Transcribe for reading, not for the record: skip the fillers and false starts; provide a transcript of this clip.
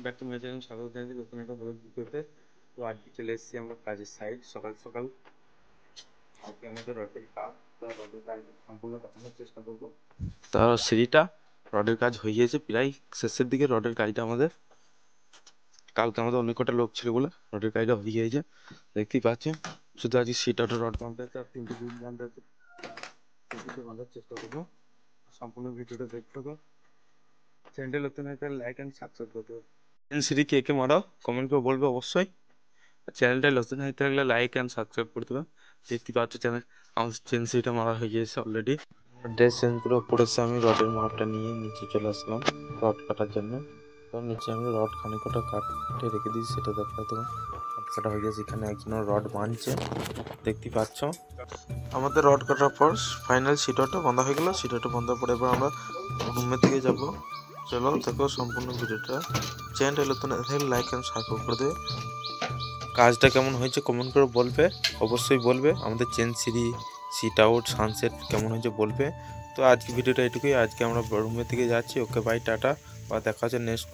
Back to my channel, স্বাগত জানাচ্ছি নতুন একটা ভিডিওতে। তো আজকে চলে এসেছি আমরা কাজের সাইড সকাল সকাল। আজকে আমাদের রডের কাজ, তো রডের কাজ সম্পূর্ণ দেখানোর চেষ্টা করবো। তো সিঁড়িটা রডের কাজ হয়ে গিয়েছে, প্রায় শেষের দিকে রডের কাজটা আমাদের। কালকে আমাদের অনেক কটা লোক ছিল বলে রডের কাজটা হয়ে গিয়েছে, দেখতেই পাচ্ছেন। শুধু আজকে সিটটা রড বাঁধতে আছে আর 3টে বিম বাঁধতে আছে, সেগুলো বাঁধার চেষ্টা করবো। সম্পূর্ণ ভিডিওটা দেখতে হবে। চ্যানেলটা নতুন হয়ে থাকলে লাইক অ্যান্ড সাবস্ক্রাইব করতে হবে। সিঁড়ি কে কে মারাও কমেন্ট করে বলবে অবশ্যই। চ্যানেলটা নতুন হয়ে থাকলে লাইক অ্যান্ড সাবস্ক্রাইব করতে হবে। দেখতে পাচ্ছ চ্যানেল আমার সিঁড়িটা মারা হয়ে গিয়েছে অলরেডি। ড্রেস চেঞ্জ করে উপরে এসে আমি রডের মাপটা নিয়ে নিচে চলে আসলাম রড কাটার জন্য। তো নিচে আমি রড খানিকটা কাটে রেখে দিয়েছি, সেটা দেখা তো কাটা হয়ে গেছে। এখানে একজন রড বাঁধছে, দেখতে পাচ্ছ। আমাদের রড কাটার পর ফাইনাল সিটটা বন্ধ হয়ে গেল। সিটটা বন্ধ পরে এবার আমরা রুমের দিকে যাব। চলো দেখো সম্পূর্ণ ভিডিওটা। চ্যানেলটা নতুন থাকলে লাইক অ্যান্ড সাবস্ক্রাইব করে দেবে। কাজটা কেমন হয়েছে কমেন্ট করে বলবে, অবশ্যই বলবে। আমাদের চেন সিঁড়ি, সিট আউট, সানসেট কেমন হয়েছে বলবে। তো আজকে ভিডিওটা এটুকুই। আজকে আমরা রুমের দিকে যাচ্ছি। ওকে বাই, টাটা, বা দেখা হচ্ছে নেক্সট